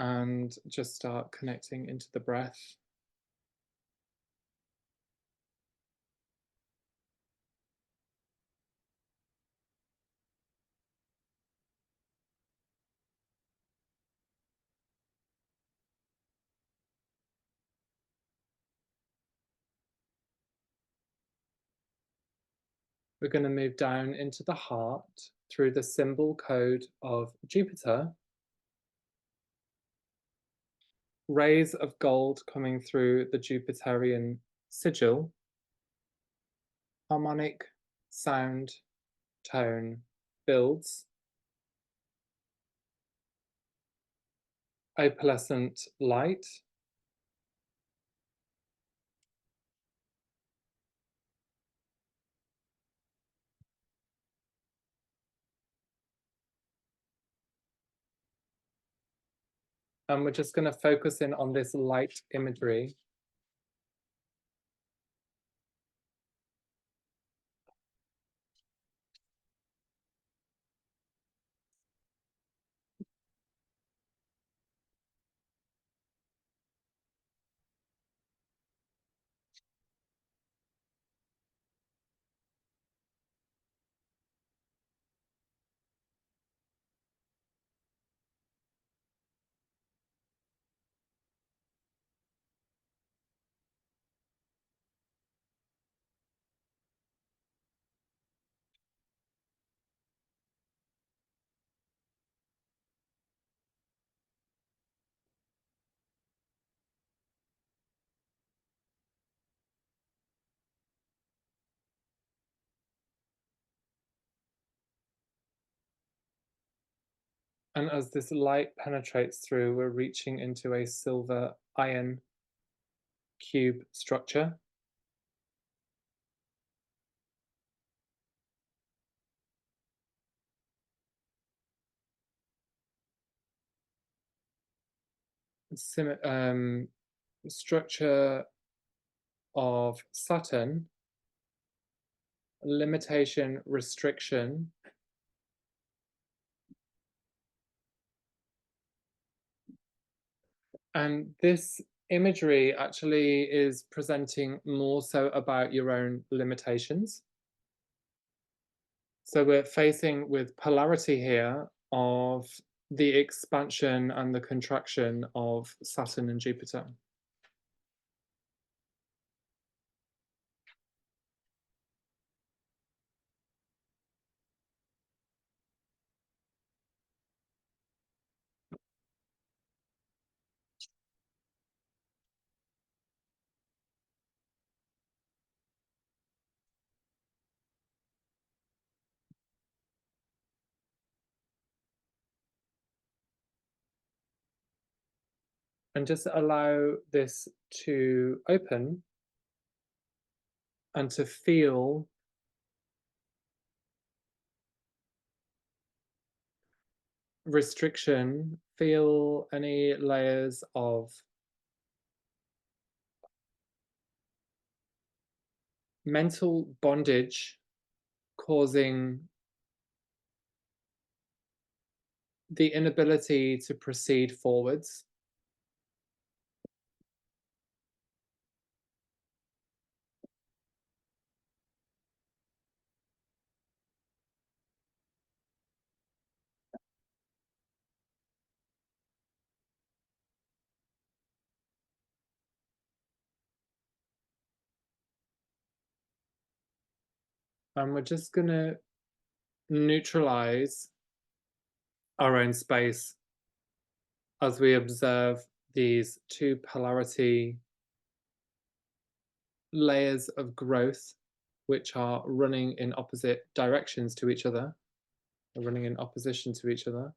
and just start connecting into the breath. We're going to move down into the heart through the symbol code of Jupiter. Rays of gold coming through the Jupiterian sigil. Harmonic sound tone builds. Opalescent light. And we're just going to focus in on this light imagery. And as this light penetrates through, we're reaching into a silver iron cube structure. Structure of Saturn, limitation, restriction, and this imagery actually is presenting more so about your own limitations. So we're facing with polarity here of the expansion and the contraction of Saturn and Jupiter. And just allow this to open and to feel restriction, feel any layers of mental bondage causing the inability to proceed forwards. And we're just going to neutralize our own space as we observe these two polarity layers of growth, which are running in opposite directions to each other, running in opposition to each other.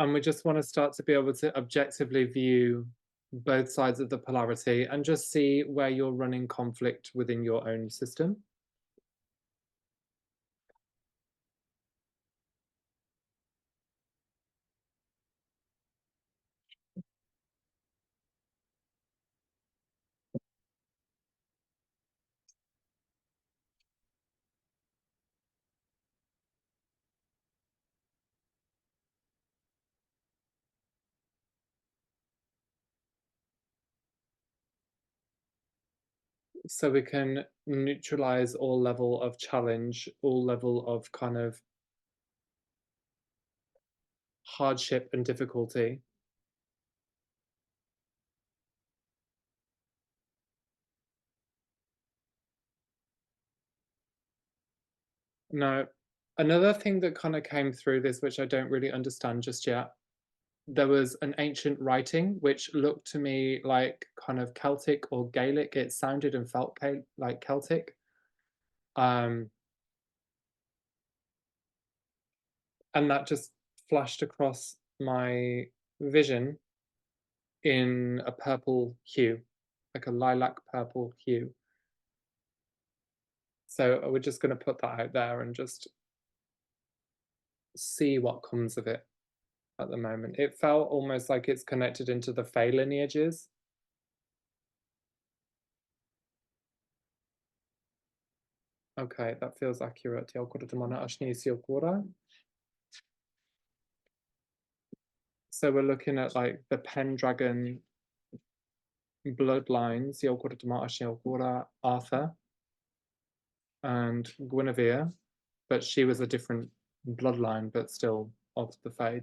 And we just want to start to be able to objectively view both sides of the polarity and just see where you're running conflict within your own system. So we can neutralize all level of challenge, all level of kind of hardship and difficulty. Now, another thing that kind of came through this, which I don't really understand just yet, there was an ancient writing which looked to me like kind of Celtic or Gaelic. It sounded and felt like Celtic. Um, and that just flashed across my vision in a purple hue, like a lilac purple hue. So we're just going to put that out there and just see what comes of it at the moment. It felt almost like it's connected into the Fey lineages. Okay, that feels accurate. So we're looking at like the Pendragon bloodlines, Arthur and Guinevere, but she was a different bloodline, but still of the Fae.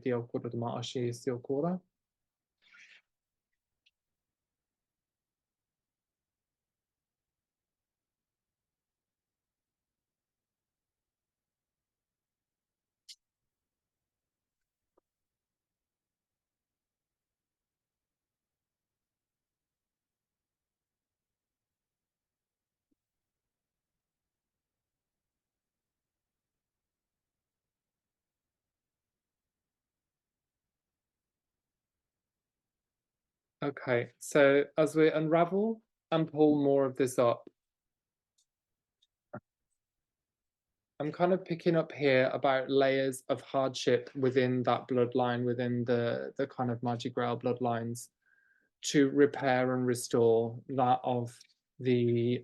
Okay, so as we unravel and pull more of this up, I'm kind of picking up here about layers of hardship within that bloodline, within the kind of Magic Grail bloodlines, to repair and restore that of the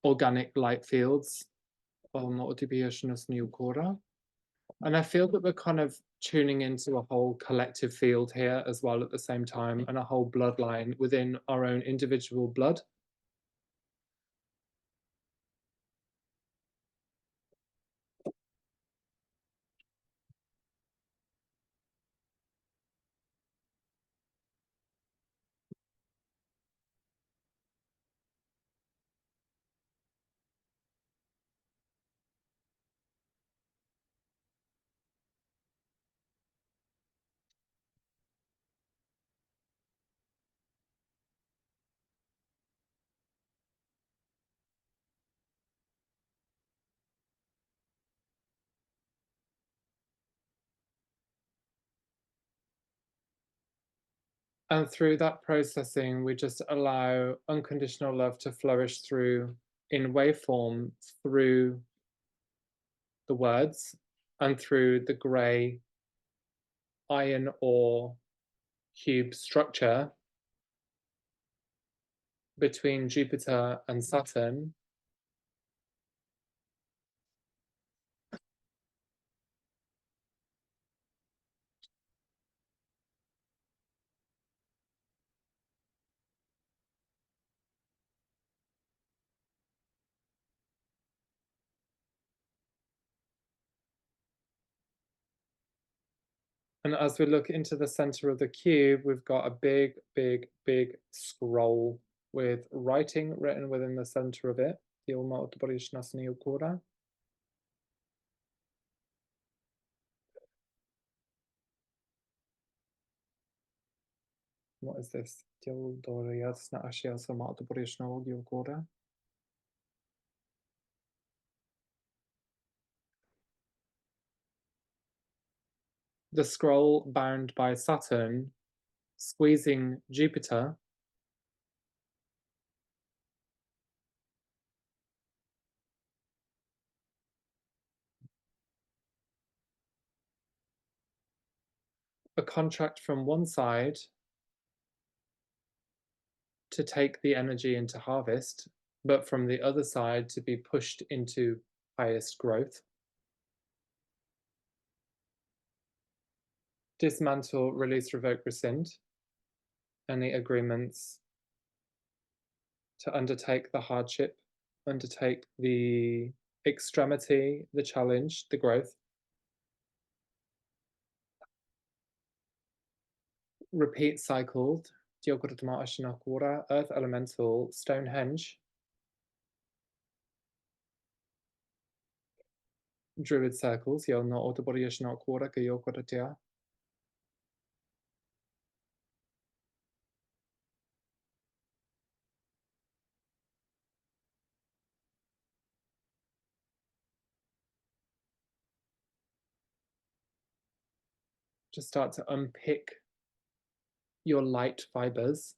organic light fields. And I feel that we're kind of tuning into a whole collective field here as well at the same time, and a whole bloodline within our own individual blood. And through that processing, we just allow unconditional love to flourish through in waveform through the words and through the grey iron ore cube structure between Jupiter and Saturn. And as we look into the center of the cube, we've got a big, big, big scroll with writing written within the center of it. What is this? the scroll bound by Saturn squeezing Jupiter, a contract from one side to take the energy into harvest, but from the other side to be pushed into highest growth. Dismantle, release, revoke, rescind any agreements to undertake the hardship, undertake the extremity, the challenge, the growth. Repeat cycled. Earth elemental, Stonehenge, Druid circles, just start to unpick your light fibers,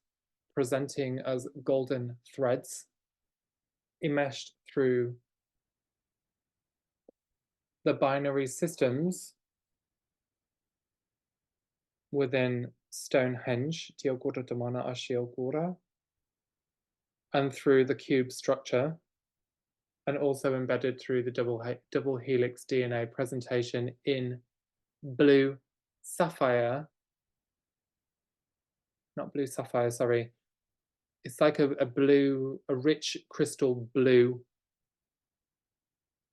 presenting as golden threads, enmeshed through the binary systems within Stonehenge, and through the cube structure, and also embedded through the double helix DNA presentation in blue sapphire, not blue sapphire, sorry. It's like a rich crystal blue,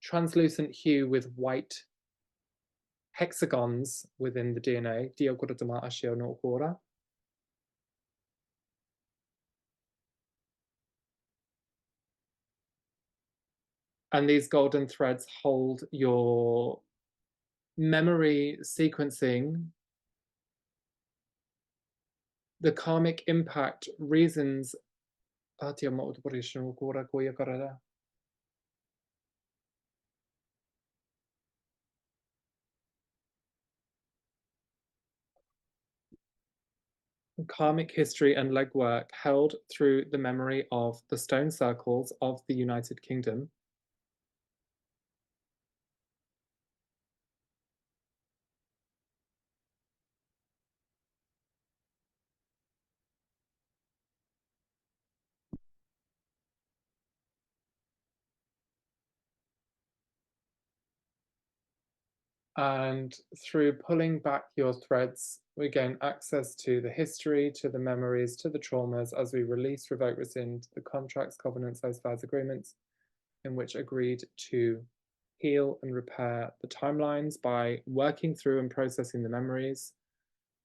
translucent hue with white hexagons within the DNA. And these golden threads hold your memory sequencing, the karmic impact, reasons. Karmic history and legwork held through the memory of the stone circles of the United Kingdom. And through pulling back your threads, we gain access to the history, to the memories, to the traumas as we release, revoke, rescind the contracts, covenants, oaths, vows, agreements in which agreed to heal and repair the timelines by working through and processing the memories.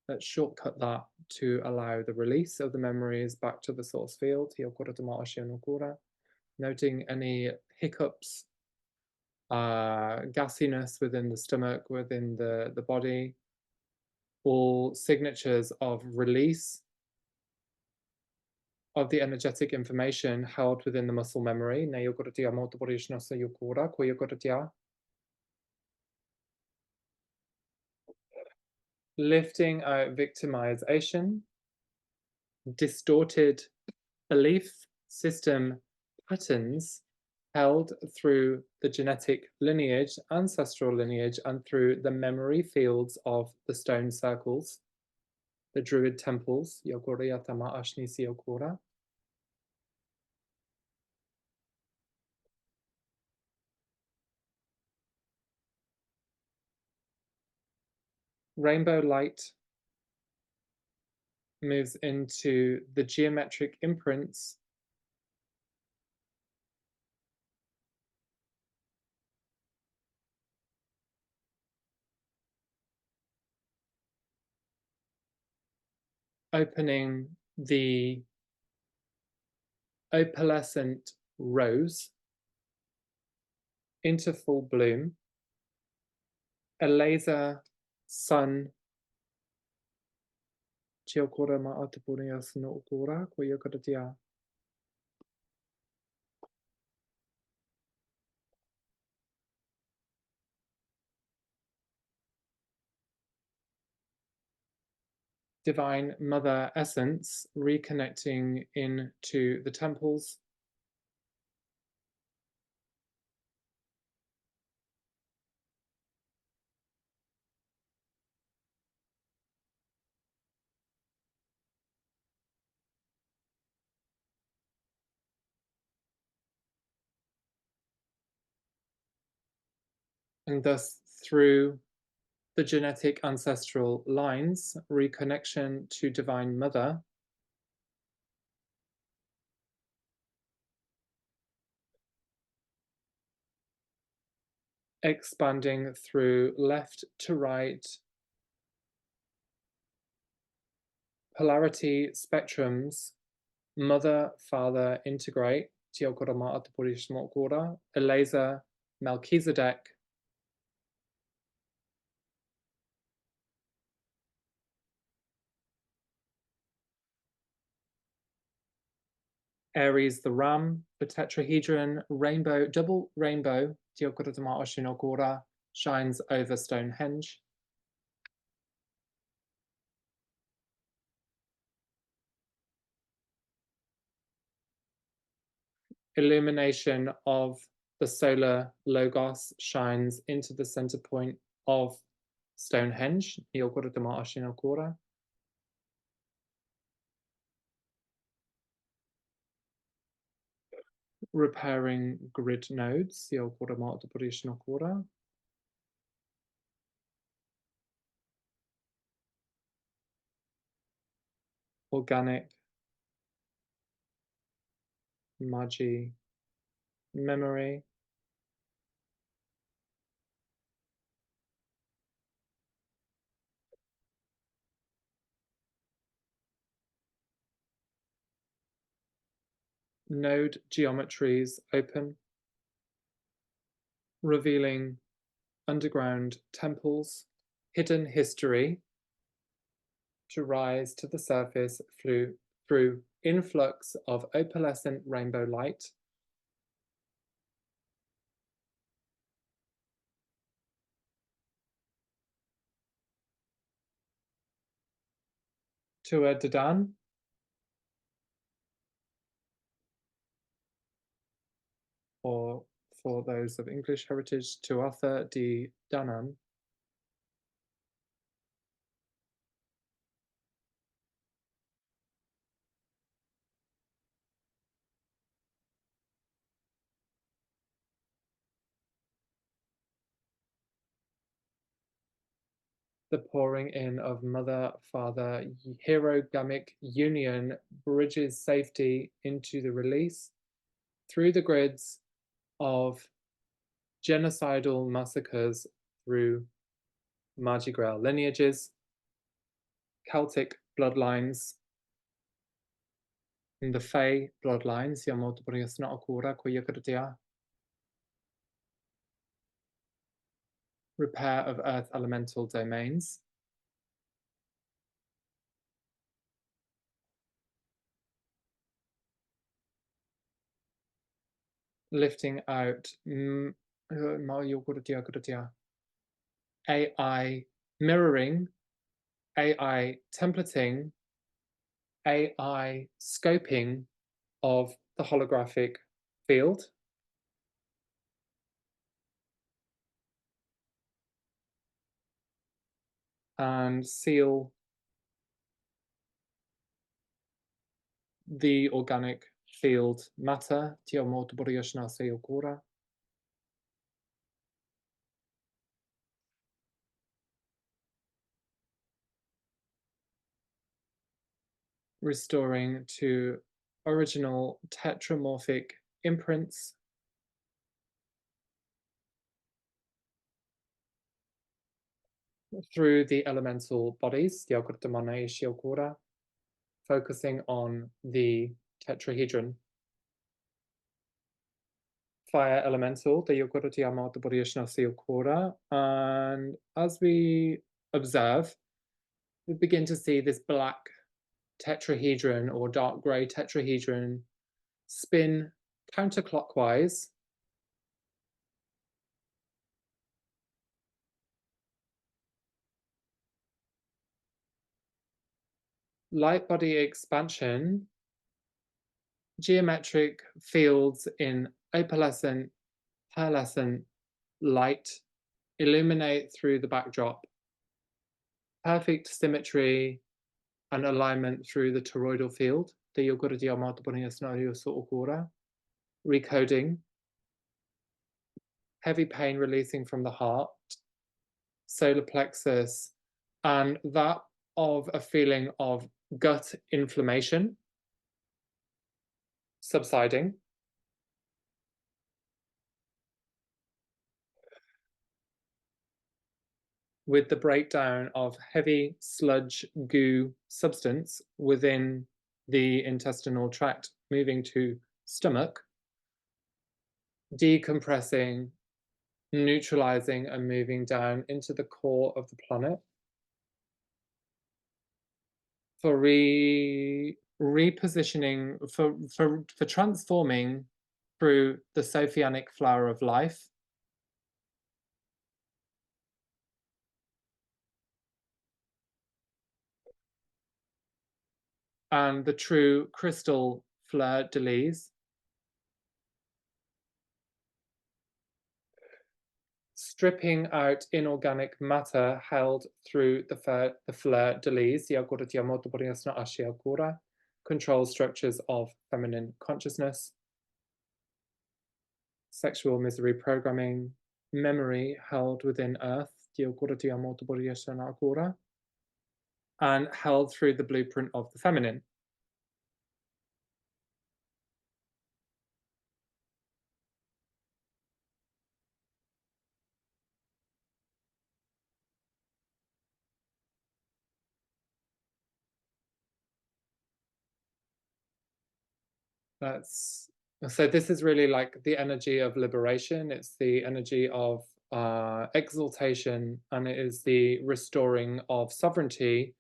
Let's shortcut that to allow the release of the memories back to the source field. Noting any hiccups, gassiness within the stomach, within the body, all signatures of release of the energetic information held within the muscle memory. Lifting out victimization, distorted belief system patterns held through the genetic lineage, ancestral lineage, and through the memory fields of the stone circles, the Druid temples. Rainbow light moves into the geometric imprints opening the opalescent rose into full bloom, a laser sun. Divine Mother Essence reconnecting into the temples, and thus through the genetic ancestral lines, reconnection to Divine Mother, expanding through left to right, polarity spectrums, mother, father, integrate, Eliezer, Melchizedek, Aries the ram, the tetrahedron, rainbow, double rainbow, shines over Stonehenge. Illumination of the solar logos shines into the center point of Stonehenge. Repairing grid nodes. Organic, magi, memory. Node geometries open, revealing underground temples, hidden history to rise to the surface through influx of opalescent rainbow light. Tua Dadan, or for those of English heritage, Tuatha de Danann, the pouring in of mother-father hierogamic union bridges safety into the release through the grids of genocidal massacres through Mardi Gras lineages, Celtic bloodlines, and the Fae bloodlines, repair of earth elemental domains, lifting out AI mirroring, AI templating, AI scoping of the holographic field. And seal the organic field matter, restoring to original tetramorphic imprints, through the elemental bodies, focusing on the tetrahedron. Fire elemental, and as we observe, we begin to see this black tetrahedron or dark grey tetrahedron spin counterclockwise light body expansion, geometric fields in opalescent, pearlescent light illuminate through the backdrop, perfect symmetry and alignment through the toroidal field, recoding, heavy pain releasing from the heart, solar plexus, and that of a feeling of gut inflammation subsiding, with the breakdown of heavy sludge goo substance within the intestinal tract moving to stomach, decompressing, neutralizing, and moving down into the core of the planet for repositioning, for transforming through the Sophianic flower of life, and the true crystal fleur de lis, stripping out inorganic matter held through the fleur de lis, control structures of feminine consciousness, sexual misery programming, memory held within earth, and held through the blueprint of the feminine. That's so this is really like the energy of liberation. It's the energy of exaltation, and it is the restoring of sovereignty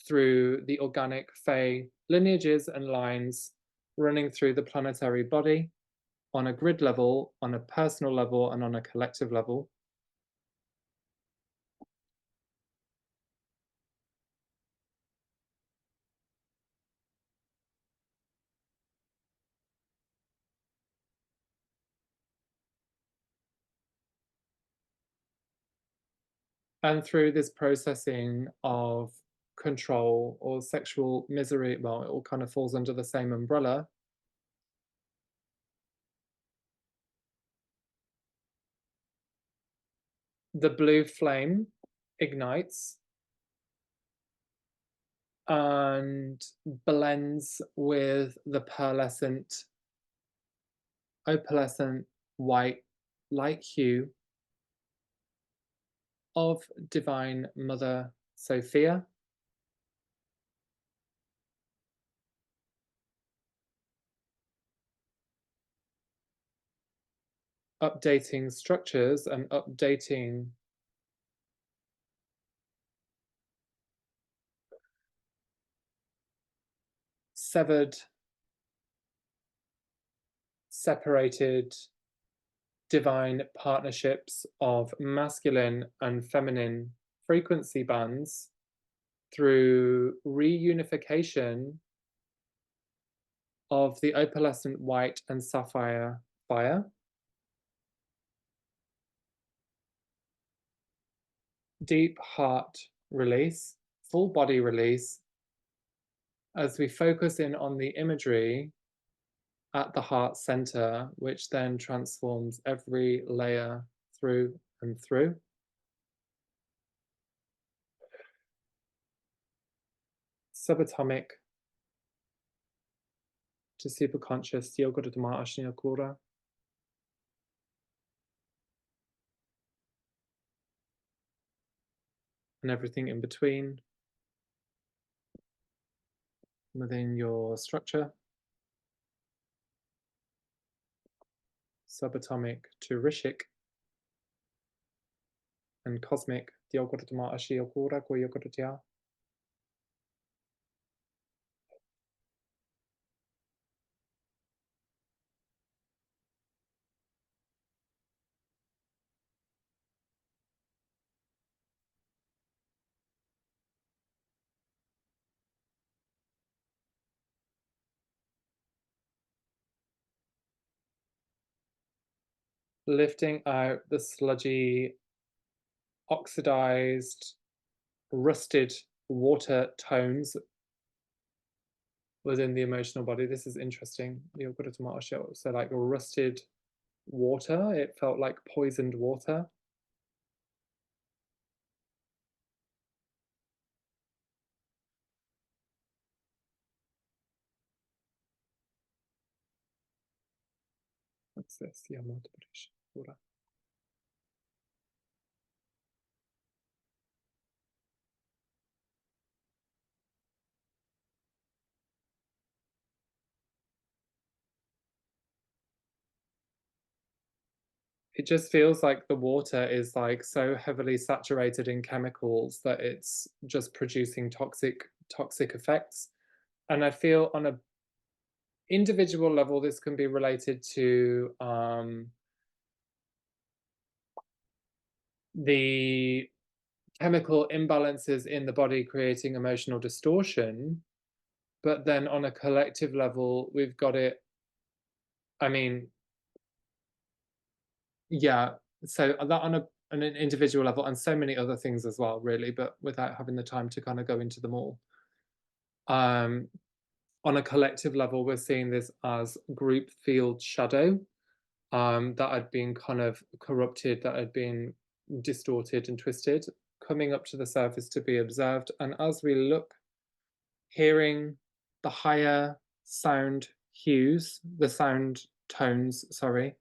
through the organic Fey lineages and lines running through the planetary body on a grid level, on a personal level, and on a collective level. And through this processing of control or sexual misery, well, it all kind of falls under the same umbrella. The blue flame ignites and blends with the pearlescent, opalescent white light hue of Divine Mother Sophia, updating structures and updating severed, separated divine partnerships of masculine and feminine frequency bands through reunification of the opalescent white and sapphire fire, deep heart release, full body release, as we focus in on the imagery at the heart center, which then transforms every layer through and through. Subatomic to superconscious, and everything in between within your structure. Subatomic to Rishik and cosmic. lifting out the sludgy, oxidized, rusted water tones within the emotional body. This is interesting. Yogurt tomato shell. So like rusted water. It felt like poisoned water. What's this? Yamato British. It just feels like the water is like so heavily saturated in chemicals that it's just producing toxic effects. And I feel on a individual level, this can be related to the chemical imbalances in the body creating emotional distortion. But then on a collective level, we've got it. I mean, yeah. So that on an individual level, and so many other things as well, really. But without having the time to kind of go into them all. Um, on a collective level, we're seeing this as group field shadow that had been kind of corrupted, that had been distorted and twisted, coming up to the surface to be observed. And as we look, hearing the higher sound hues, the sound tones, sorry,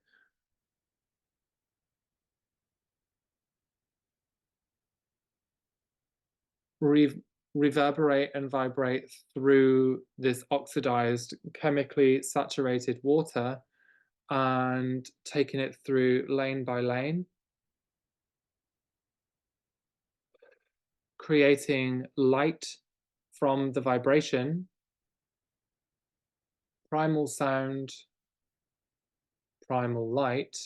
re- reverberate and vibrate through this oxidized, chemically saturated water and taking it through lane by lane, creating light from the vibration, primal sound, primal light,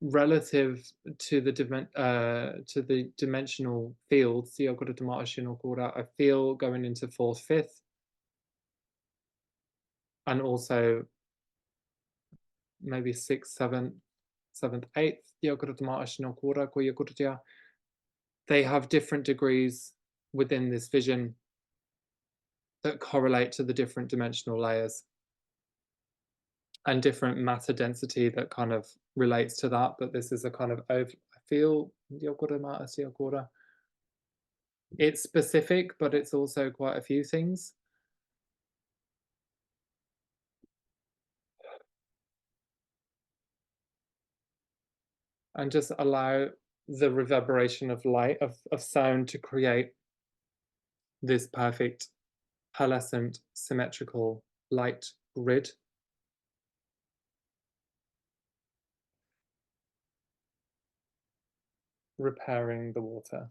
relative to the dimensional fields. I feel going into fourth, fifth, and also maybe sixth, seventh, eighth. They have different degrees within this vision that correlate to the different dimensional layers and different matter density that kind of relates to that. But this is a kind of over, I feel it's specific, but it's also quite a few things. And just allow the reverberation of light, of sound to create this perfect pearlescent symmetrical light grid, repairing the water.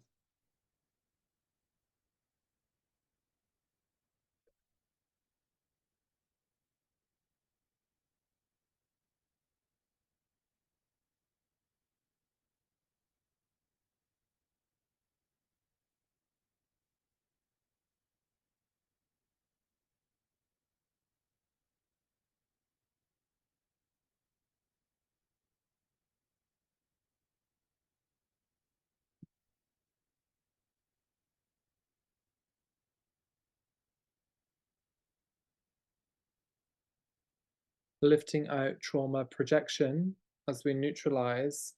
Lifting out trauma projection as we neutralize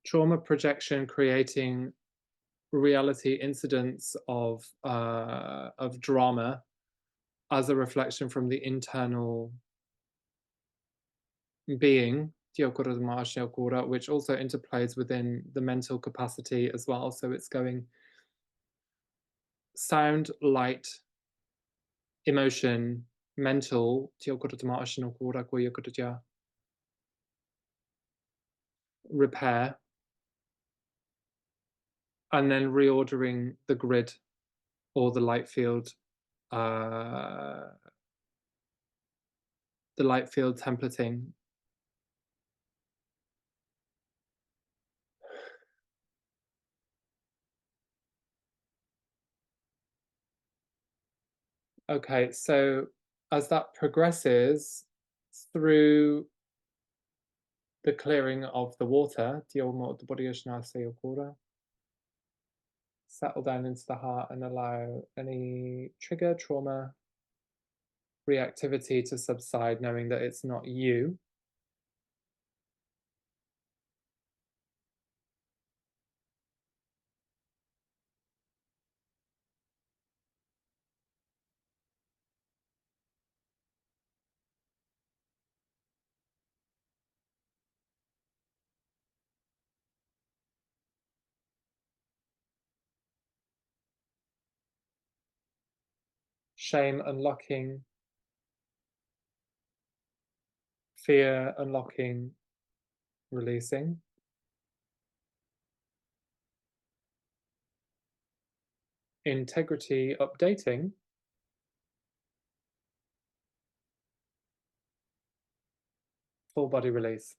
trauma projection, creating reality incidents of drama as a reflection from the internal being, which also interplays within the mental capacity as well. So it's going sound, light, emotion, mental, repair, and then reordering the grid or uh, the light field templating. Okay, so as that progresses through the clearing of the water, Dio mo body settle down into the heart and allow any trigger, trauma, reactivity to subside, knowing that it's not you. Shame unlocking, fear unlocking, releasing, integrity updating, full body release.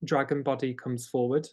Dragon body comes forward.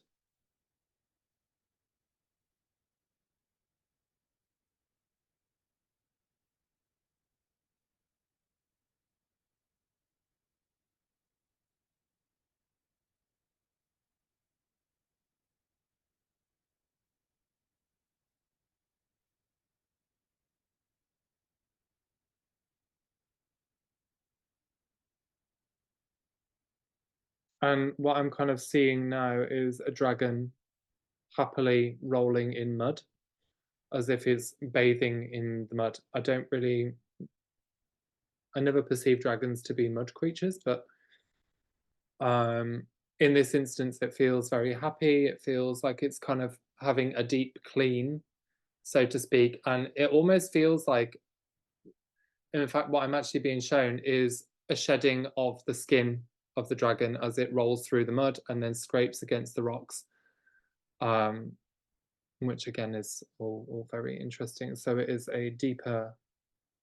And what I'm kind of seeing now is a dragon happily rolling in mud as if it's bathing in the mud. I never perceive dragons to be mud creatures, but um, in this instance, it feels very happy. It feels like it's kind of having a deep clean, so to speak. And it almost feels like, in fact, what I'm actually being shown is a shedding of the skin of the dragon as it rolls through the mud and then scrapes against the rocks. Um, which again is all very interesting. So it is a deeper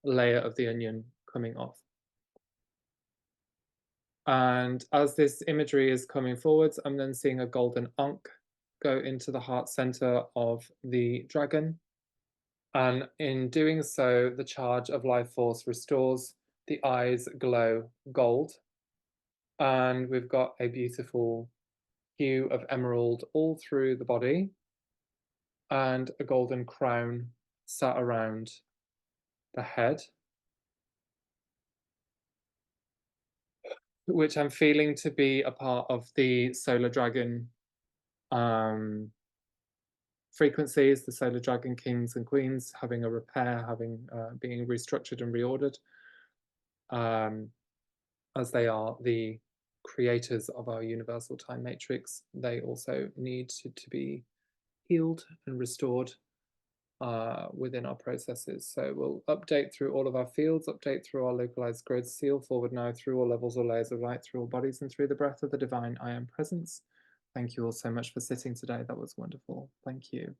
layer of the onion coming off. And as this imagery is coming forwards, I'm then seeing a golden ankh go into the heart center of the dragon. And in doing so, the charge of life force restores, the eyes glow gold. And we've got a beautiful hue of emerald all through the body and a golden crown sat around the head, which I'm feeling to be a part of the solar dragon um, frequencies, the solar dragon kings and queens having a repair, having being restructured and reordered, um, as they are the creators of our universal time matrix. They also need to be healed and restored within our processes. So we'll update through all of our fields, update through our localized grids, seal forward now through all levels or layers of light, through all bodies, and through the breath of the divine I am presence. Thank you all so much for sitting today. That was wonderful. Thank you.